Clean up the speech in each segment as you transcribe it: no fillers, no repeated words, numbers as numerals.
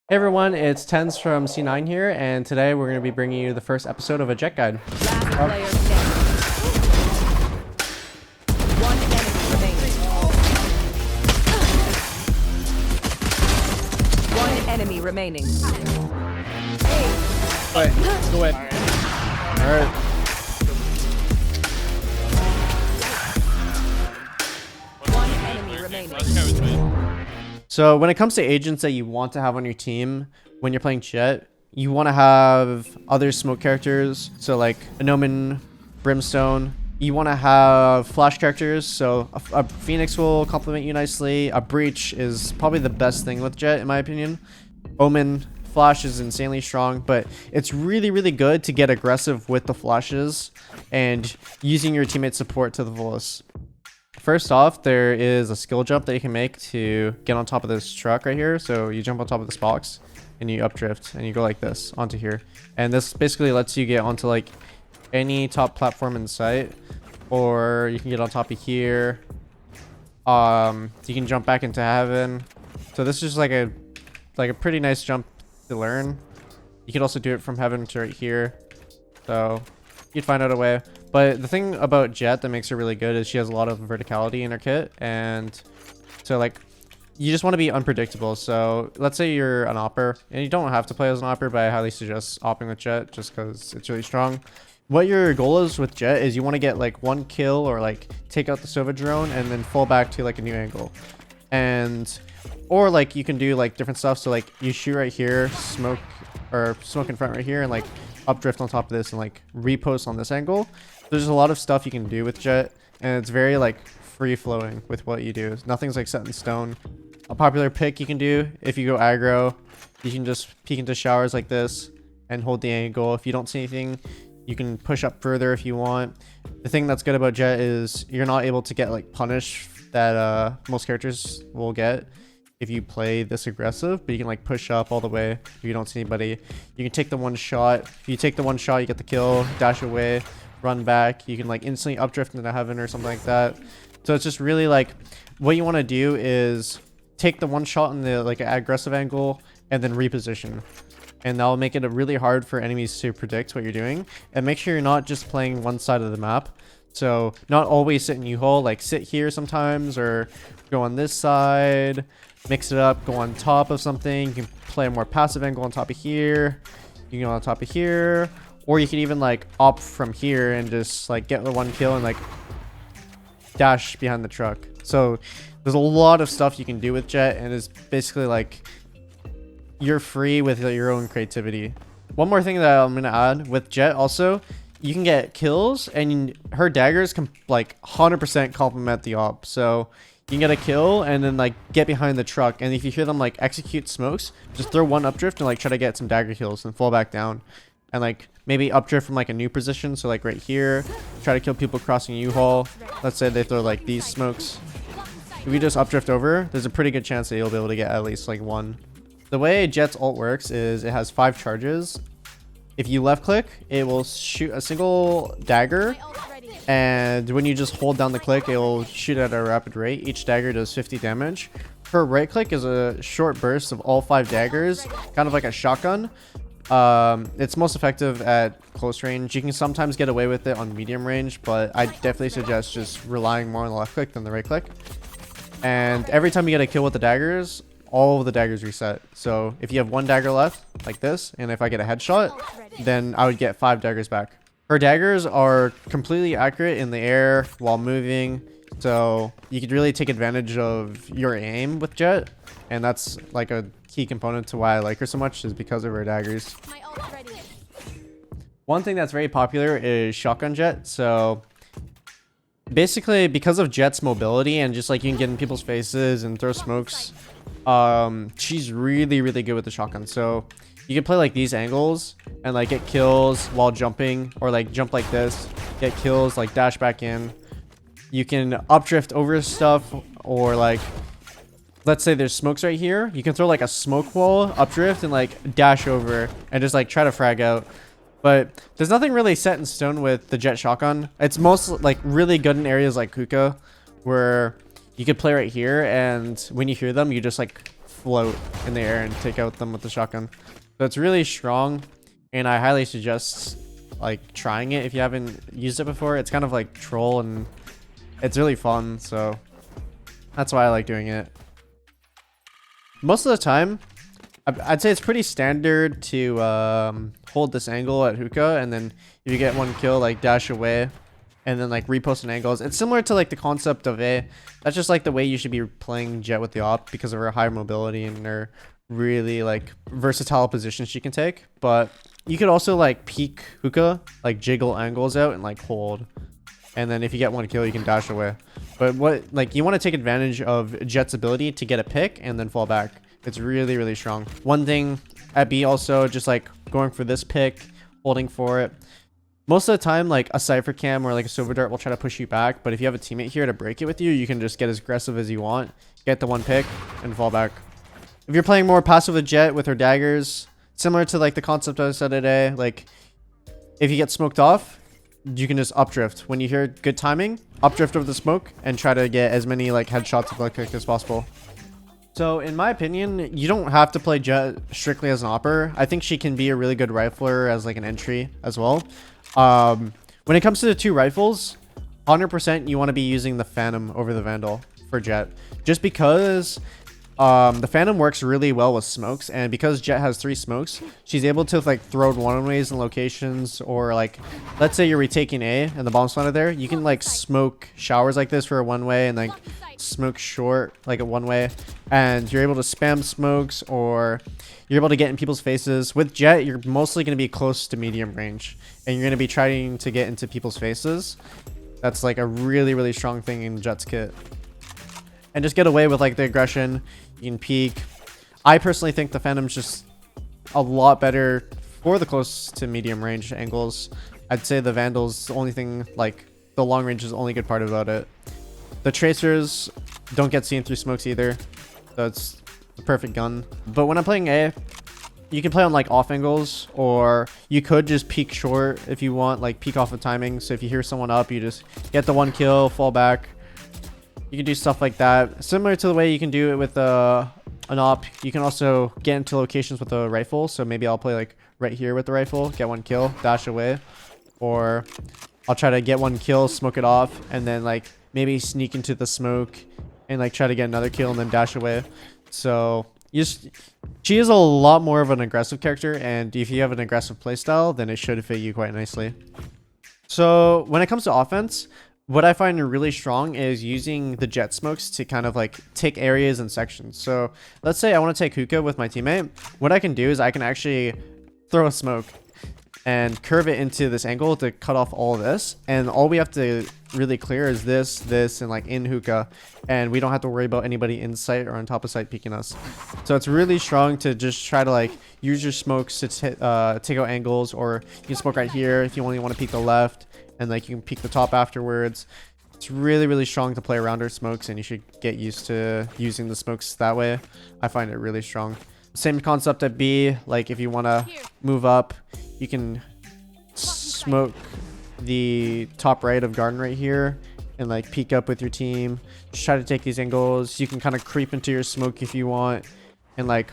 Hey everyone, it's TenZ from C9 here, and today we're going to be bringing you the first episode of a Jett guide. Last player standing. One enemy remaining. One enemy remaining. Wait, go ahead. Alright. One enemy remaining. So when it comes to agents that you want to have on your team when you're playing Jett, you want to have other smoke characters, so like an Omen, Brimstone. You want to have flash characters, so a Phoenix will complement you nicely. A Breach is probably the best thing with Jett in my opinion. Omen, Flash is insanely strong, but it's really good to get aggressive with the flashes and using your teammate support to the fullest. First off, there is a skill jump that you can make to get on top of this truck right here. So you jump on top of this box and you updrift and you go like this onto here. And this basically lets you get onto like any top platform in sight, or you can get on top of here. You can jump back into heaven. So this is like a pretty nice jump to learn. You could also do it from heaven to right here. So you'd find out a way. But the thing about Jett that makes her really good is she has a lot of verticality in her kit, and so like you just want to be unpredictable. So let's say you're an opper, and you don't have to play as an opper, but I highly suggest opping with Jett just because it's really strong. What your goal is with Jett is you want to get like one kill or like take out the Sova drone and then fall back to like a new angle, and or like you can do like different stuff. So like you shoot right here, smoke in front right here, and like updrift on top of this and like repost on this angle. There's a lot of stuff you can do with Jett, and it's very like free flowing with what you do. Nothing's like set in stone. A popular pick you can do if you go aggro, you can just peek into showers like this and hold the angle. If you don't see anything, you can push up further if you want. The thing that's good about Jett is you're not able to get like punish that most characters will get if you play this aggressive, but you can like push up all the way if you don't see anybody. You can take the one shot. If you take the one shot, you get the kill, dash away, run back. You can like instantly updrift into heaven or something like that. So it's just really like what you want to do is take the one shot in the like aggressive angle and then reposition, and that'll make it really hard for enemies to predict what you're doing. And make sure you're not just playing one side of the map. So not always sit in U-hole, like sit here sometimes or go on this side, mix it up, go on top of something. You can play a more passive angle on top of here. You can go on top of here, or you can even like opt from here and just like get the one kill and like dash behind the truck. So there's a lot of stuff you can do with Jett, and it's basically like you're free with your own creativity. One more thing that I'm gonna add with Jett also, you can get kills, and her daggers can like 100% complement the op. So you can get a kill and then like get behind the truck, and if you hear them like execute smokes, just throw one updrift and like try to get some dagger kills and fall back down, and like maybe updrift from like a new position. So like right here, try to kill people crossing U-haul. Let's say they throw like these smokes. If you just updrift over, there's a pretty good chance that you'll be able to get at least like one. The way Jett's ult works is it has 5 charges. If you left click, it will shoot a single dagger, and when you just hold down the click, it will shoot at a rapid rate. Each dagger does 50 damage. Her right click is a short burst of all 5 daggers, kind of like a shotgun. It's most effective at close range. You can sometimes get away with it on medium range, but I definitely suggest just relying more on the left click than the right click. And every time you get a kill with the daggers, all of the daggers reset. So if you have 1 dagger left like this, and if I get a headshot, then I would get 5 daggers back. Her daggers are completely accurate in the air while moving, so you could really take advantage of your aim with Jett, and that's like a key component to why I like her so much, is because of her daggers. One thing that's very popular is shotgun Jett. So basically, because of Jett's mobility and just like you can get in people's faces and throw smokes, she's really good with the shotgun. So you can play like these angles and like get kills while jumping, or like jump like this, get kills, like dash back in. You can updrift over stuff, or like let's say there's smokes right here, you can throw like a smoke wall, updrift, and like dash over and just like try to frag out. But there's nothing really set in stone with the Jett shotgun. It's most like really good in areas like Kuka, where you could play right here, and when you hear them, you just like float in the air and take out them with the shotgun. So it's really strong, and I highly suggest like trying it if you haven't used it before. It's kind of like troll and it's really fun, so that's why I like doing it. Most of the time, I'd say it's pretty standard to hold this angle at hookah, and then if you get one kill, like dash away and then like repost an angles. It's similar to like the concept of A. That's just like the way you should be playing Jett with the op, because of her high mobility and her really like versatile positions she can take. But you could also like peek hookah, like jiggle angles out and like hold, and then if you get one kill you can dash away. But what, like, you want to take advantage of Jett's ability to get a pick and then fall back. It's really, really strong. One thing at B also, just like going for this pick, holding for it. Most of the time, like a Cypher Cam or like a Silver Dart will try to push you back, but if you have a teammate here to break it with you, you can just get as aggressive as you want, get the one pick, and fall back. If you're playing more passive with Jett with her daggers, similar to like the concept I said today, like if you get smoked off, you can just updrift. When you hear good timing, updrift over the smoke and try to get as many like headshots of quick as possible. So in my opinion, you don't have to play Jett strictly as an opper. I think she can be a really good rifler as like an entry as well. When it comes to the two rifles, 100% you want to be using the Phantom over the Vandal for Jett, just because the Phantom works really well with smokes, and because Jett has 3 smokes, she's able to like throw one-ways in locations, or like let's say you're retaking A and the bomb's planted there, you can like smoke showers like this for a one-way and like smoke short like a one-way, and you're able to spam smokes, or you're able to get in people's faces. With Jett, you're mostly going to be close to medium range, and you're going to be trying to get into people's faces. That's like a really, really strong thing in Jett's kit. And just get away with like the aggression. You can peek. I personally think the Phantom's just a lot better for the close to medium range angles. I'd say the Vandal's the only thing, like the long range is the only good part about it. The tracers don't get seen through smokes either, so it's the perfect gun. But when I'm playing A, you can play on like off angles, or you could just peek short if you want, like peek off of timing. So if you hear someone up, you just get the one kill, fall back. You can do stuff like that, similar to the way you can do it with an op. You can also get into locations with a rifle. So maybe I'll play like right here with the rifle, get one kill, dash away, or I'll try to get one kill, smoke it off, and then like maybe sneak into the smoke and like try to get another kill and then dash away. So she is a lot more of an aggressive character, and if you have an aggressive playstyle, then it should fit you quite nicely. So when it comes to offense, what I find really strong is using the Jett smokes to kind of like take areas and sections. So let's say I want to take hookah with my teammate. What I can do is I can actually throw a smoke and curve it into this angle to cut off all of this, and all we have to really clear is this and like in hookah, and we don't have to worry about anybody in sight or on top of sight peeking us. So it's really strong to just try to like use your smokes to take out angles, or you can smoke right here if you only want to peek the left, and like you can peek the top afterwards. It's really, really strong to play around our smokes, and you should get used to using the smokes that way. I find it really strong. Same concept at B. Like if you want to move up, you can smoke the top right of garden right here and like peek up with your team. Just try to take these angles. You can kind of creep into your smoke if you want and like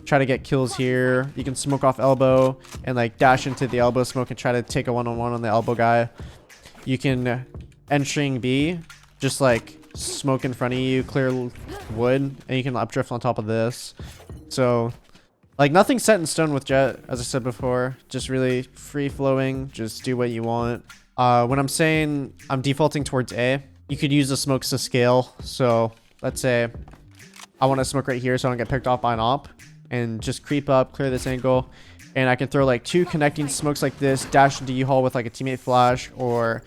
try to get kills here. You can smoke off elbow and like dash into the elbow smoke and try to take a one-on-one on the elbow guy. You can entering B, just like smoke in front of you, clear wood, and you can updrift on top of this. So like nothing's set in stone with Jett, as I said before. Just really free flowing, just do what you want. When I'm saying I'm defaulting towards A, you could use the smokes to scale. So let's say I want to smoke right here so I don't get picked off by an op, and just creep up, clear this angle, and I can throw like 2 connecting smokes like this, dash into U-haul with like a teammate flash, or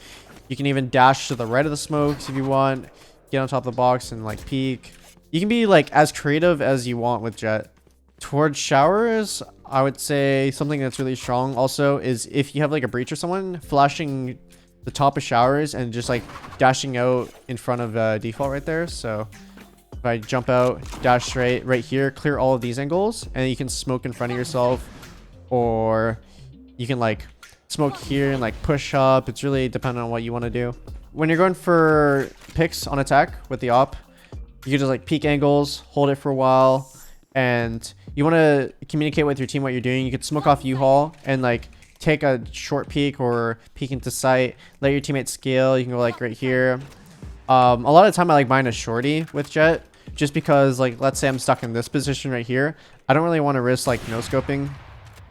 you can even dash to the right of the smokes if you want, get on top of the box and like peek. You can be like as creative as you want with Jett. Towards showers, I would say something that's really strong also is if you have like a breach or someone, flashing the top of showers and just like dashing out in front of default right there. So if I jump out, dash straight right here, clear all of these angles, and you can smoke in front of yourself, or you can like smoke here and like push up. It's really dependent on what you want to do. When you're going for picks on attack with the op, you can just like peek angles, hold it for a while, and you want to communicate with your team what you're doing, you could smoke off U-Haul and like take a short peek or peek into sight, let your teammates scale. You can go like right here. A lot of the time I like buying a shorty with Jett, just because like, let's say I'm stuck in this position right here. I don't really want to risk like no scoping.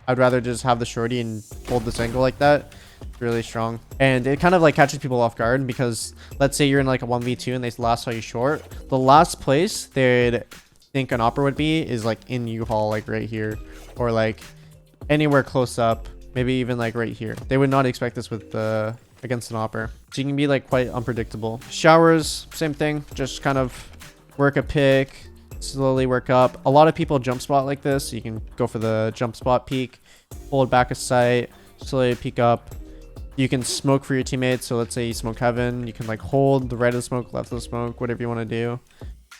I'd rather just have the shorty and hold this angle like that. It's really strong. And it kind of like catches people off guard, because let's say you're in like a 1v2 and they last saw you short. The last place they'd think an opera would be is like in U-Haul, like right here, or like anywhere close up, maybe even like right here. They would not expect this with against an opera. So you can be like quite unpredictable. Showers, same thing, just kind of work a pick, slowly work up. A lot of people jump spot like this, so you can go for the jump spot peek, hold back a sight, slowly peek up. You can smoke for your teammates, so let's say you smoke heaven, you can like hold the right of the smoke, left of the smoke, whatever you want to do.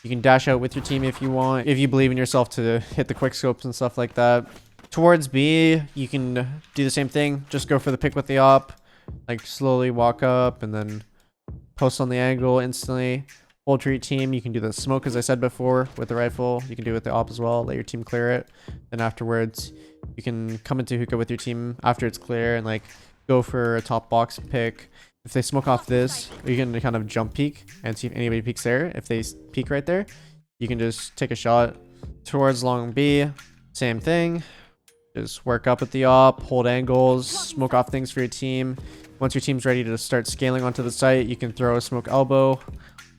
You can dash out with your team if you want, if you believe in yourself to hit the quick scopes and stuff like that. Towards B, you can do the same thing, just go for the pick with the op, like slowly walk up and then post on the angle instantly. Hold for your team. You can do the smoke, as I said before, with the rifle. You can do it with the op as well. Let your team clear it. Then afterwards, you can come into hookah with your team after it's clear and like go for a top box pick. If they smoke off this, you can kind of jump peek and see if anybody peeks there. If they peek right there, you can just take a shot. Towards long B, same thing. Just work up with the op, hold angles, smoke off things for your team. Once your team's ready to start scaling onto the site, you can throw a smoke elbow.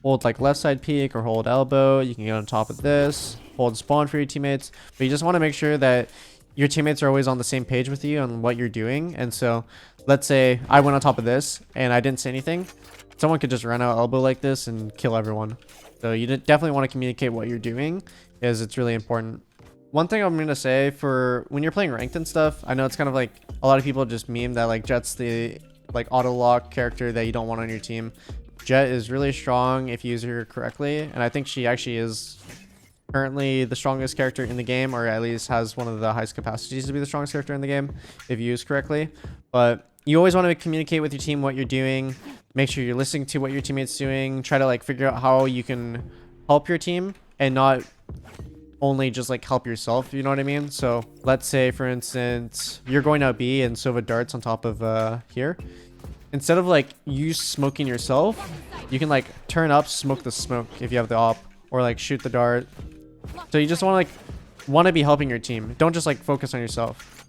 Hold like left side peek or hold elbow. You can get on top of this, hold spawn for your teammates, but you just want to make sure that your teammates are always on the same page with you on what you're doing. And so let's say I went on top of this and I didn't say anything. Someone could just run out elbow like this and kill everyone. So you definitely want to communicate what you're doing, as it's really important. One thing I'm going to say, for when you're playing ranked and stuff, I know it's kind of like a lot of people just meme that like Jett's the like auto lock character that you don't want on your team. Jett is really strong if you use her correctly, and I think she actually is currently the strongest character in the game, or at least has one of the highest capacities to be the strongest character in the game if used correctly. But you always want to communicate with your team what you're doing, make sure you're listening to what your teammates doing, try to like figure out how you can help your team and not only just like help yourself, you know what I mean? So let's say for instance you're going out B and Sova darts on top of here. Instead of like you smoking yourself, you can like turn up, smoke the smoke if you have the op, or like shoot the dart. So you just want to be helping your team. Don't just like focus on yourself.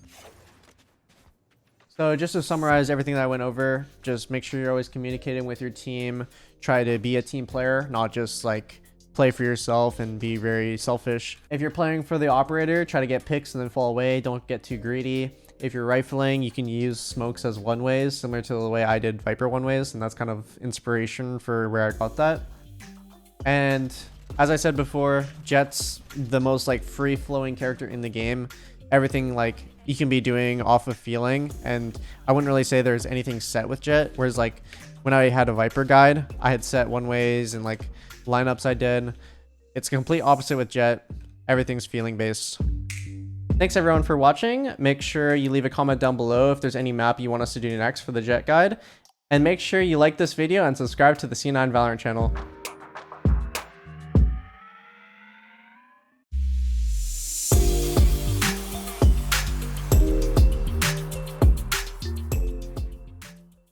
So just to summarize everything that I went over, just make sure you're always communicating with your team. Try to be a team player, not just like play for yourself and be very selfish. If you're playing for the operator, try to get picks and then fall away. Don't get too greedy. If you're rifling, you can use smokes as one ways, similar to the way I did Viper one ways, and that's kind of inspiration for where I got that. And as I said before, Jett's the most like free flowing character in the game. Everything like you can be doing off of feeling, and I wouldn't really say there's anything set with Jett. Whereas like when I had a Viper guide, I had set one ways and like lineups I did. It's complete opposite with Jett. Everything's feeling based. Thanks everyone for watching. Make sure you leave a comment down below if there's any map you want us to do next for the Jett guide. And make sure you like this video and subscribe to the C9 Valorant channel.